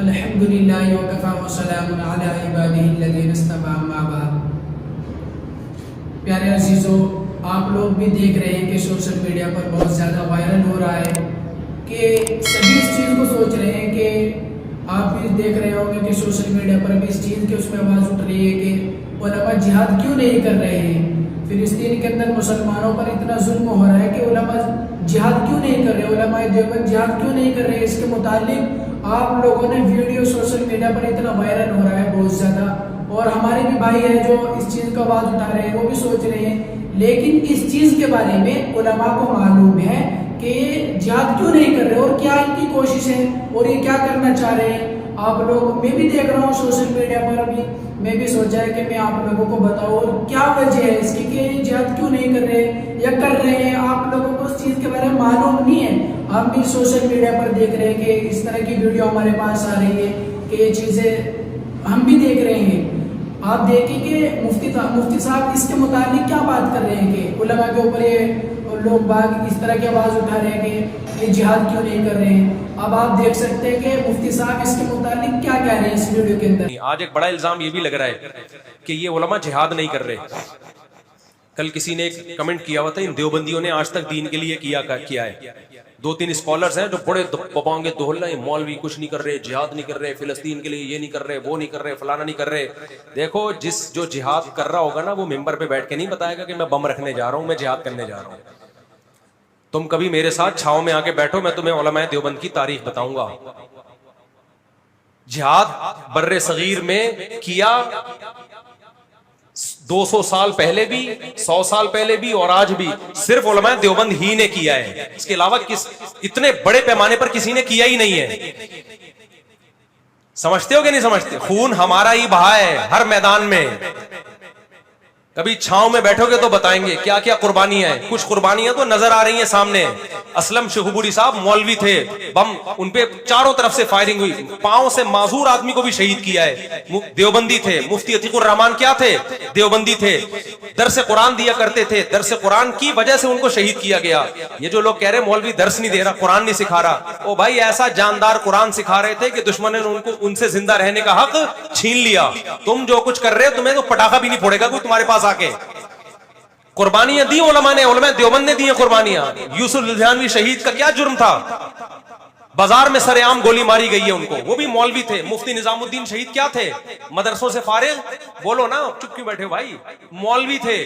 अल्हम्दुलिल्लाह व कफ़ा व सलामुन अला इबादिहिल्लज़ीना इस्तफ़ा अम्मा बाद। प्यारे अजीज़ों, आप लोग भी देख रहे हैं कि सोशल मीडिया पर बहुत ज़्यादा वायरल हो रहा है कि सभी इस चीज़ को सोच रहे हैं कि आप भी देख रहे होंगे कि सोशल मीडिया पर भी इस चीज़ की उसमें आवाज़ उठ रही है कि उलमा जिहाद क्यों नहीं कर रहे हैं। फिलिस्तीन के अंदर मुसलमानों पर इतना जुल्म हो रहा है कि उलमा जिहाद क्यों नहीं कर रहे, उलमा देवबंद जिहाद क्यों नहीं कर रहे। इसके मुतालिक आप लोगों ने वीडियो सोशल मीडिया पर इतना वायरल हो रहा है बहुत ज़्यादा, और हमारे भी भाई हैं जो इस चीज़ का आवाज़ उठा रहे हैं, वो भी सोच रहे हैं। लेकिन इस चीज़ के बारे में उलमा को मालूम है कि जिहाद क्यों नहीं कर रहे और क्या इनकी कोशिश है और ये क्या करना चाह रहे हैं। आप लोग, मैं भी देख रहा हूँ सोशल मीडिया पर अभी, मैं भी सोचा है कि मैं आप लोगों को बताऊँ और क्या वजह है इसकी कि जिहाद क्यों नहीं कर रहे या कर रहे हैं। आप लोगों को उस चीज़ के बारे में मालूम नहीं है। हम भी सोशल मीडिया पर देख रहे हैं कि इस तरह की वीडियो हमारे पास आ रही है कि ये चीज़ें हम भी देख रहे हैं। आप देखिए कि मुफ्ती साहब इसके मुताबिक क्या बात कर रहे हैं कि उलमा के ऊपर ये लोग बाग इस तरह की आवाज़ उठा रहे हैं कि ये जिहाद क्यों नहीं कर रहे हैं। अब आप देख सकते हैं कि मुफ्ती साहब इसके मुताबिक क्या कह रहे हैं इस वीडियो के अंदर। आज एक बड़ा इल्जाम ये भी लग रहा है कि ये उलमा जिहाद नहीं कर रहे। कल किसी ने एक कमेंट किया हुआ था, इन देवबंदियों ने आज तक दीन के लिए किया है। दो तीन स्कॉलर्स हैं जो बड़े पपांगे दोहल रहे, मौलवी कुछ नहीं कर रहे, जिहाद नहीं कर रहे, फिलिस्तीन के लिए ये नहीं कर रहे, वो नहीं कर रहे, फलाना नहीं कर रहे। देखो, जो जिहाद कर रहा होगा ना, वो मेंबर पे बैठ के नहीं बताएगा कि मैं बम रखने जा रहा हूं, मैं जिहाद करने जा रहा हूं। तुम कभी मेरे साथ छाव में आके बैठो, मैं तुम्हें उलमाए देवबंद की तारीख बताऊंगा। जिहाद बर्रे सगीर में किया 200 साल पहले भी, 100 साल पहले भी, और आज भी सिर्फ उलमाए देवबंद ही ने किया है। इसके अलावा इतने बड़े पैमाने पर किसी ने किया ही नहीं है। समझते हो कि नहीं समझते? खून हमारा ही बहा है हर मैदान में। कभी छांव में बैठोगे तो बताएंगे क्या क्या कुर्बानियां हैं। कुछ कुर्बानियां तो नजर आ रही हैं सामने। असलम शेखुबुरी साहब मौलवी थे, बम उनपे चारों तरफ से फायरिंग हुई, पांव से माजूर आदमी को भी शहीद किया है। देवबंदी थे। मुफ्ती अतीकुर रहमान क्या थे? देवबंदी थे। दरस कुरान दिया करते थे, दरस कुरान की वजह से उनको शहीद किया गया। ये जो लोग कह रहे मौलवी दर्स नहीं दे रहा, कुरान नहीं सिखा रहा, ओ भाई ऐसा जानदार कुरान सिखा रहे थे कि दुश्मन ने उनको उनसे जिंदा रहने का हक छीन लिया। तुम जो कुछ कर रहे हो, तुम्हें तो पटाखा भी नहीं फोड़ेगा कोई तुम्हारे पास आके। कुर्बानियां दी उलमा ने, उलमा देवबंद ने दी है कुर्बानियां। यूसुफ लुधियानवी शहीद का क्या जुर्म था? बाजार में सरेआम गोली मारी गई है उनको, वो भी मौलवी थे। मुफ्ती निजामुद्दीन शहीद क्या थे? मदरसों से फारिग, बोलो ना, चुप क्यों बैठे हो भाई? मौलवी थे।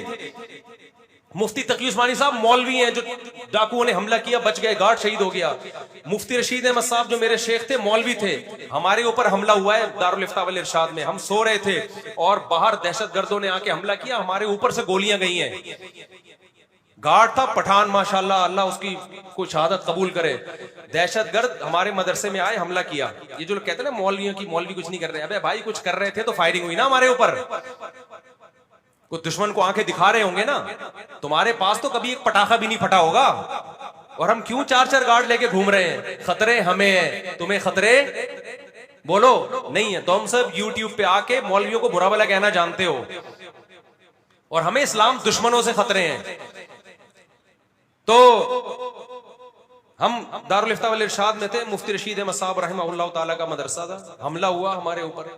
मुफ्ती तकी उस्मानी साहब मौलवी हैं, जो डाकुओं ने हमला किया, बच गए, गार्ड शहीद हो गया। मुफ्ती रशीद अहमद साहब जो मेरे शेख थे, मौलवी थे। हमारे ऊपर हमला हुआ है दारुल इफ्ता वल इरशाद में, हम सो रहे थे और बाहर दहशतगर्दों ने आके हमला किया, हमारे ऊपर से गोलियां गई हैं। गार्ड था पठान, माशाल्लाह, अल्लाह उसकी कोई शहादत कबूल करे। दहशतगर्द हमारे मदरसे में आए, हमला किया। ये जो लोग कहते हैं ना मौलवियों की मौलवी कुछ नहीं कर रहे, अबे भाई कुछ कर रहे थे तो फायरिंग हुई ना हमारे ऊपर। कोई दुश्मन को आंखें दिखा रहे होंगे ना। तुम्हारे पास तो कभी एक पटाखा भी नहीं फटा होगा, और हम क्यों 4-4 गार्ड लेके घूम रहे हैं? खतरे हमें हैं, तुम्हें खतरे बोलो नहीं है। तो हम सब यूट्यूब पे आके मौलवियों को बुरा भला कहना जानते हो, और हमें इस्लाम दुश्मनों से खतरे हैं। तो हम दारुल इफ्ता वल इरशाद में थे, मुफ्ती रशीद अहमद साहब रहमहुल्लाह ताला का मदरसा था। हमला हुआ हमारे ऊपर,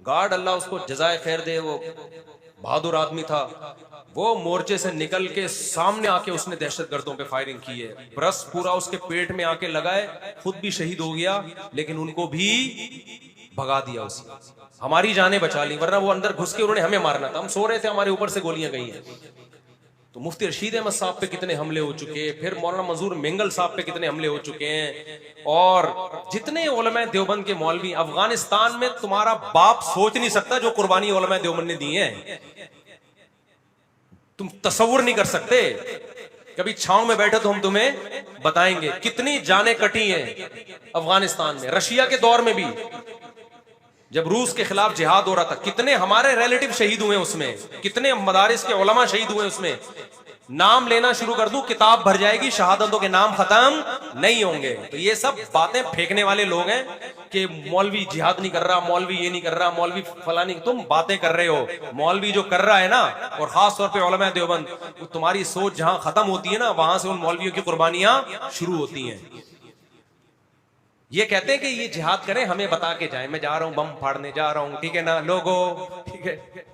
गार्ड अल्लाह उसको जज़ाए खैर दे, वो बहादुर आदमी था, वो मोर्चे से निकल के सामने आके उसने दहशतगर्दों पे फायरिंग की है। ब्रश पूरा उसके पेट में आके लगाए, खुद भी शहीद हो गया, लेकिन उनको भी भगा दिया उसने। हमारी जानें बचा ली, वरना वो अंदर घुस के उन्होंने हमें मारना था। हम सो रहे थे, हमारे ऊपर से गोलियां गई हैं। तो मुफ्ती रशीद अहमद साहब पे कितने हमले हो चुके हैं, फिर मौलाना मंजूर मेंगल साहब पे कितने हमले हो चुके हैं, और जितने उलमा देवबंद के मौलवी अफगानिस्तान में, तुम्हारा बाप सोच नहीं सकता जो कुर्बानी उलमा देवबंद ने दी है। तुम तसव्वुर नहीं कर सकते। कभी छांव में बैठे तो हम तुम्हें बताएंगे कितनी जानें कटी हैं अफगानिस्तान में। रशिया के दौर में भी जब रूस के खिलाफ जिहाद हो रहा था, कितने हमारे रिलेटिव शहीद हुए उसमें, कितने मदारिस के उलमा शहीद हुए उसमें। नाम लेना शुरू कर दूं, किताब भर जाएगी, शहादतों के नाम खत्म नहीं होंगे। तो ये सब बातें फेंकने वाले लोग हैं कि मौलवी जिहाद नहीं कर रहा, मौलवी ये नहीं कर रहा, मौलवी फलानी। तुम बातें कर रहे हो, मौलवी जो कर रहा है ना, और खास तौर पे उलमा देवबंद, तुम्हारी सोच जहां खत्म होती है ना, वहां से उन मौलवियों की कुर्बानियां शुरू होती हैं। ये कहते हैं कि ये जिहाद करें, हमें बता के जाएं, मैं जा रहा हूं बम फाड़ने जा रहा हूं, ठीक है ना लोगों, ठीक है।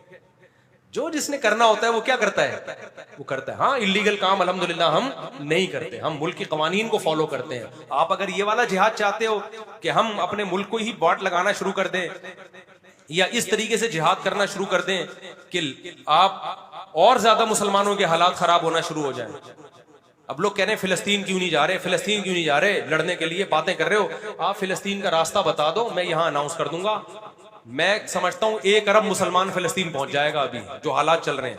जो जिसने करना होता है वो क्या करता है, वो करता है। हाँ, इलीगल काम अल्हम्दुलिल्लाह हम नहीं करते, हम मुल्क के कवानीन को फॉलो करते हैं। आप अगर ये वाला जिहाद चाहते हो कि हम अपने मुल्क को ही बॉट लगाना शुरू कर दें या इस तरीके से जिहाद करना शुरू कर दें कि आप और ज्यादा मुसलमानों के हालात खराब होना शुरू हो जाएं। अब लोग कह रहे हैं फिलिस्तीन क्यों नहीं जा रहे, फिलिस्तीन क्यों नहीं जा रहे, लड़ने के लिए बातें कर रहे हो। आप फिलिस्तीन का रास्ता बता दो, मैं यहां अनाउंस कर दूंगा। मैं समझता हूं 1 अरब मुसलमान फिलिस्तीन पहुंच जाएगा। अभी जो हालात चल रहे हैं,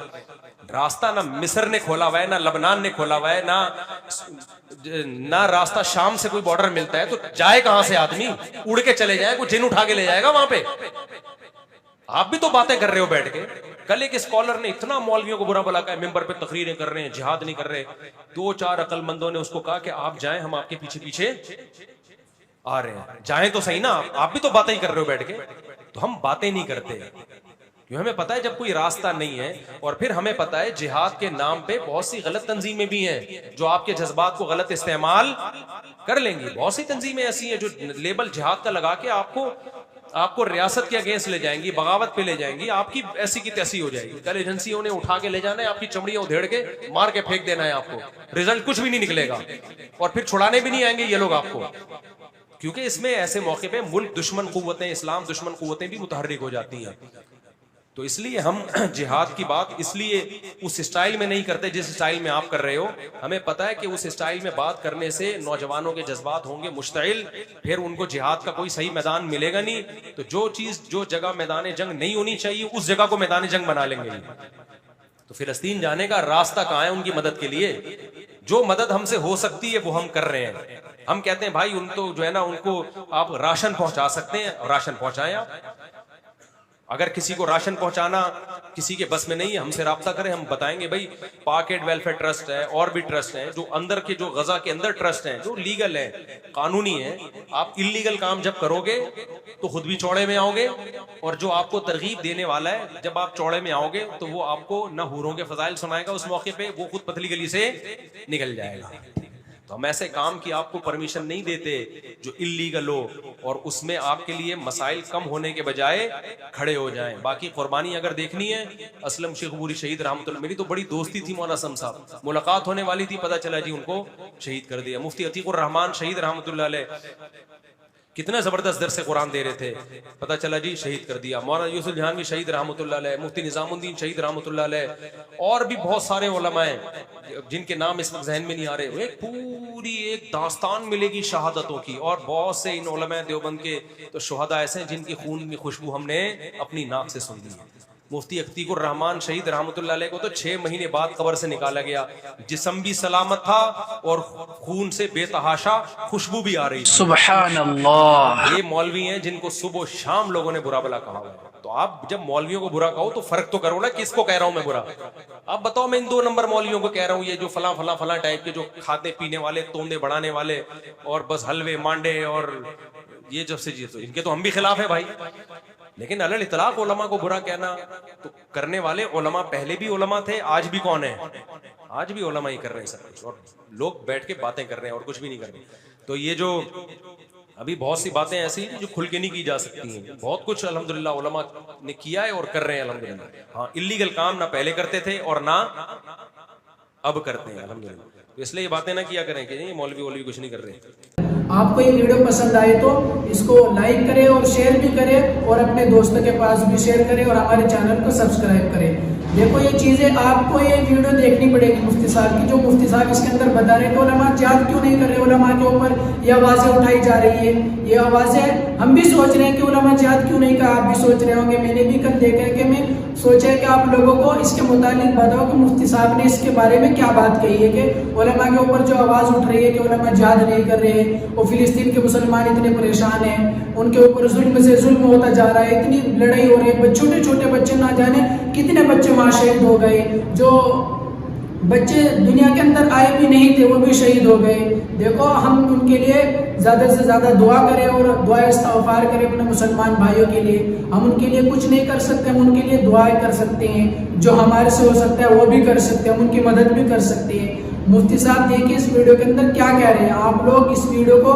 रास्ता ना मिस्र ने खोला हुआ है, ना लबनान ने खोला हुआ है, ना रास्ता शाम से कोई बॉर्डर मिलता है, तो जाए कहां से आदमी, उड़ के चले जाए, कोई जिन उठा के ले जाएगा वहां पे। आप भी तो बातें कर रहे हो बैठ के। कल एक स्कॉलर ने इतना मौलवियों को बुरा भला कहा, मिंबर पे तकरीरें कर रहे हैं, जिहाद नहीं कर रहे। 2-4 अक्लमंदों ने उसको कहा कि आप जाएं, हम आपके पीछे पीछे आ रहे हैं, जाएं तो सही ना। आप भी तो बातें ही कर रहे हो बैठ के। तो हम बातें नहीं करते क्यों, हमें पता है जब कोई रास्ता नहीं है। और फिर हमें पता है जिहाद के नाम पे बहुत सी गलत तंजीमें भी हैं जो आपके जज्बात को गलत इस्तेमाल कर लेंगी। बहुत सी तंजीमें ऐसी हैं जो लेबल जिहाद का लगा के आपको रियासत के अगेंस्ट ले जाएंगी, बगावत पे ले जाएंगी, आपकी ऐसी की तैसी हो जाएगी। कल एजेंसियों ने उठा के ले जाना है, आपकी चमड़ियां उधेड़ के मार के फेंक देना है आपको, रिजल्ट कुछ भी नहीं निकलेगा और फिर छुड़ाने भी नहीं आएंगे ये लोग आपको। क्योंकि इसमें ऐसे मौके पे मुल्क दुश्मन कुव्वतें, इस्लाम दुश्मन कुव्वतें भी मुतहर्रिक हो जाती हैं। तो इसलिए हम जिहाद की बात इसलिए उस स्टाइल में नहीं करते जिस स्टाइल में आप कर रहे हो। हमें पता है कि उस स्टाइल में बात करने से नौजवानों के जज्बात होंगे मुश्तइल, फिर उनको जिहाद का कोई सही मैदान मिलेगा नहीं। तो जो जगह मैदान जंग नहीं होनी चाहिए उस जगह को मैदान जंग बना लेंगे। तो फिलिस्तीन जाने का रास्ता कहाँ है उनकी मदद के लिए? जो मदद हमसे हो सकती है वो हम कर रहे हैं। हम कहते हैं भाई उन तो जो है ना, उनको आप राशन पहुंचा सकते हैं, राशन पहुंचाएं आप। अगर किसी को राशन पहुंचाना किसी के बस में नहीं है, हमसे राब्ता करें, हम बताएंगे भाई पाकेट वेलफेयर ट्रस्ट है और भी ट्रस्ट हैं जो अंदर के, जो गजा के अंदर ट्रस्ट हैं जो लीगल है, कानूनी है। आप इलीगल काम जब करोगे तो खुद भी चौड़े में आओगे, और जो आपको तरगीब देने वाला है जब आप चौड़े में आओगे तो वो आपको न हूरों के फजाइल सुनाएगा उस मौके पे, वो खुद पतली गली से निकल जाएगा। तो हम ऐसे काम की आपको परमिशन नहीं देते जो इल्लीगल हो और उसमें आपके लिए मसाइल कम होने के बजाय खड़े हो जाएं। बाकी कुर्बानी अगर देखनी है, असलम शेखपुरी शहीद रहमतुल्लाह, मेरी तो बड़ी दोस्ती थी मौला असम साहब, मुलाकात होने वाली थी, पता चला जी उनको शहीद कर दिया। मुफ्ती अतीकुर रहमान शहीद रहमतुल्लाह अलैह कितना जबरदस्त दर्स कुरान दे रहे थे, पता चला जी शहीद कर दिया। मौलाना यूसुफ जहांगीर शहीद रहमतुल्लाह अलैह, मुफ्ती निजामुद्दीन शहीद रहमतुल्लाह अलैह, और भी बहुत सारे उलमा हैं जिनके नाम इस वक्त जहन में नहीं आ रहे। एक पूरी एक दास्तान मिलेगी शहादतों की, और बहुत से इन उलमा देवबंद के तो शुहदा ऐसे हैं जिनकी खून की खुशबू हमने अपनी नाक से सुन ली। मुफ्ती अतीकुर रहमान शहीद रहमतुल्लाह अलैह को तो 6 महीने बाद कब्र से निकाला गया, जिस्म भी सलामत था और खून से बेतहाशा खुशबू भी आ रही थी। सुभान अल्लाह। ये मौलवी हैं जिनको सुबह शाम लोगों ने बुरा भला कहा हुआ है। तो आप जब मौलवियों को बुरा कहो तो फर्क तो करो ना, किसको कह रहा हूं मैं बुरा। आप बताओ मैं इन 2 नंबर मौलवियों को कह रहा हूं, ये जो फला फला फला टाइप के जो खाते पीने वाले, तोंदे बढ़ाने वाले और बस हलवे मांडे और ये जब से जी, तो इनके तो हम भी खिलाफ है भाई। लेकिन अलल इतलाक उलमा को बुरा कहना, तो करने वाले उलमा पहले भी उलमा थे, आज भी कौन है, आज भी उलमा ही कर रहे हैं सब कुछ, और लोग बैठ के बातें कर रहे हैं और कुछ भी नहीं कर रहे। तो ये जो अभी बहुत सी बातें ऐसी हैं जो खुल के नहीं की जा सकती हैं। बहुत कुछ अल्हम्दुलिल्लाह उलमा ने किया है और कर रहे हैं अल्हम्दुलिल्लाह। हाँ, इल्लीगल काम ना पहले करते थे और ना अब करते हैं अल्हम्दुलिल्लाह। तो इसलिए ये बातें ना किया करें कि नहीं मौलवी कुछ नहीं कर रहे। आपको ये वीडियो पसंद आए तो इसको लाइक करें और शेयर भी करें, और अपने दोस्तों के पास भी शेयर करें, और हमारे चैनल को सब्सक्राइब करें। देखो ये चीज़ें आपको ये वीडियो देखनी पड़ेगी मुफ्ती साहब की, जो मुफ्ती साहब इसके अंदर बता रहे हैं। उलमा जिहाद क्यों नहीं कर रहे, उलमा के ऊपर ये आवाज़ें उठाई जा रही है। ये आवाज़ें हम भी सोच रहे हैं कि उलमा जिहाद क्यों नहीं कहा, आप भी सोच रहे होंगे, मैंने भी कल देखा है कि मैं सोचा है कि आप लोगों को इसके मुतालिक बताओ कि मुफ्ती साहब ने इसके बारे में क्या बात कही है कि उलमा के ऊपर जो आवाज़ उठ रही है कि उलमा जिहाद नहीं कर रहे हैं, और फिलिस्तीन के मुसलमान इतने परेशान हैं, उनके ऊपर जुल्म से जुल्म होता जा रहा है, इतनी लड़ाई हो रही है, छोटे छोटे बच्चे ना जाने कितने बच्चे वहाँ शहीद हो गए, जो बच्चे दुनिया के अंदर आए भी नहीं थे वो भी शहीद हो गए। देखो हम उनके लिए ज़्यादा से ज़्यादा दुआ करें और दुआ इस्तग़फ़ार करें अपने मुसलमान भाइयों के लिए। हम उनके लिए कुछ नहीं कर सकते, हम उनके लिए दुआएं कर सकते हैं, जो हमारे से हो सकता है वो भी कर सकते हैं, हम उनकी मदद भी कर सकते हैं। मुफ्ती साहब देखिए इस वीडियो के अंदर क्या कह रहे हैं, आप लोग इस वीडियो को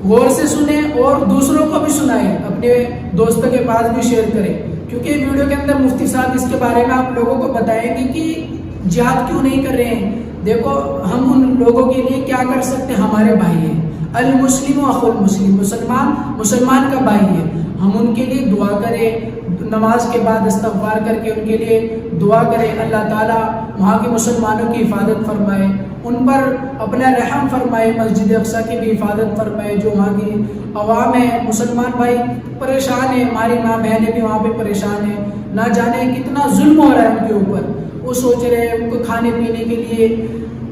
गौर से सुने और दूसरों को भी सुनाएं, अपने दोस्तों के पास भी शेयर करें, क्योंकि वीडियो के अंदर मुफ्ती साहब इसके बारे में आप लोगों को बताएंगे कि जिहाद क्यों नहीं कर रहे हैं। देखो, हम उन लोगों के लिए क्या कर सकते हैं, हमारे भाई हैं, अल मुस्लिम अखुल मुस्लिम, मुसलमान का भाई है, हम उनके लिए दुआ करें, नमाज के बाद इस्तग़फ़ार करके उनके लिए दुआ करें, अल्लाह ताला वहाँ के मुसलमानों की हिफाजत फरमाए, उन पर अपना रहम फरमाए, मस्जिद अक़सा की भी हिफाजत फरमाए। जो वहाँ की अवाम है, मुसलमान भाई परेशान है, हमारी माँ बहनें भी वहाँ पे परेशान है, ना जाने कितना जुल्म हो रहा है उनके ऊपर। वो सोच रहे हैं उनको खाने पीने के लिए,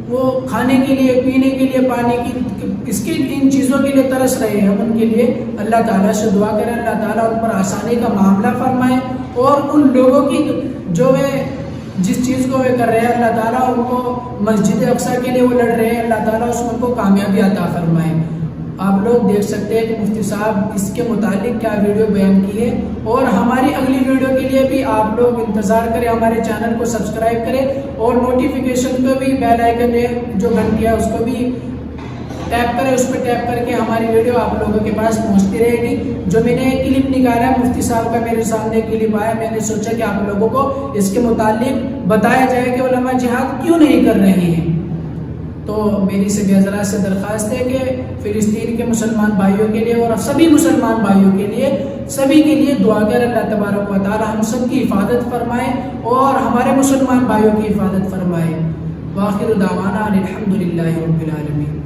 वो खाने के लिए, पीने के लिए, पानी की, इसके इन चीज़ों के लिए तरस रहे हैं। हम उनके लिए अल्लाह ताला से दुआ करें, अल्लाह ताला उन पर आसानी का मामला फरमाए, और उन लोगों की जो वे जिस चीज़ को वे कर रहे हैं, अल्लाह ताला उनको मस्जिद अक़सा के लिए वो लड़ रहे हैं, अल्लाह ताला उसमें उनको कामयाबी अता फरमाए। आप लोग देख सकते हैं कि मुफ्ती साहब इसके मुतालिक क्या वीडियो बयान की है, और हमारी अगली वीडियो के लिए भी आप लोग इंतज़ार करें, हमारे चैनल को सब्सक्राइब करें और नोटिफिकेशन को भी, बेल आइकन है जो घंटी है उसको भी टैप करें, उस पर टैप करके हमारी वीडियो आप लोगों के पास पहुंचती रहेगी। जो मैंने क्लिप निकाला है मुफ्ती साहब का, मेरे सामने क्लिप आया, मैंने सोचा कि आप लोगों को इसके मुतालिक बताया जाए कि उलमा जिहाद क्यों नहीं कर रहे हैं। तो मेरी से बेहज़रा से दरख्वास्त है कि फ़िलिस्तीन के मुसलमान भाइयों के लिए और सभी मुसलमान भाइयों के लिए, सभी के लिए दुआ कर अल्लाह तबारक व तआला हम सब की हिफाजत फरमाए और हमारे मुसलमान भाइयों की हिफाजत फरमाए। वाखिर दावाना अनिल हम्दुलिल्लाहि रब्बिल आलमीन।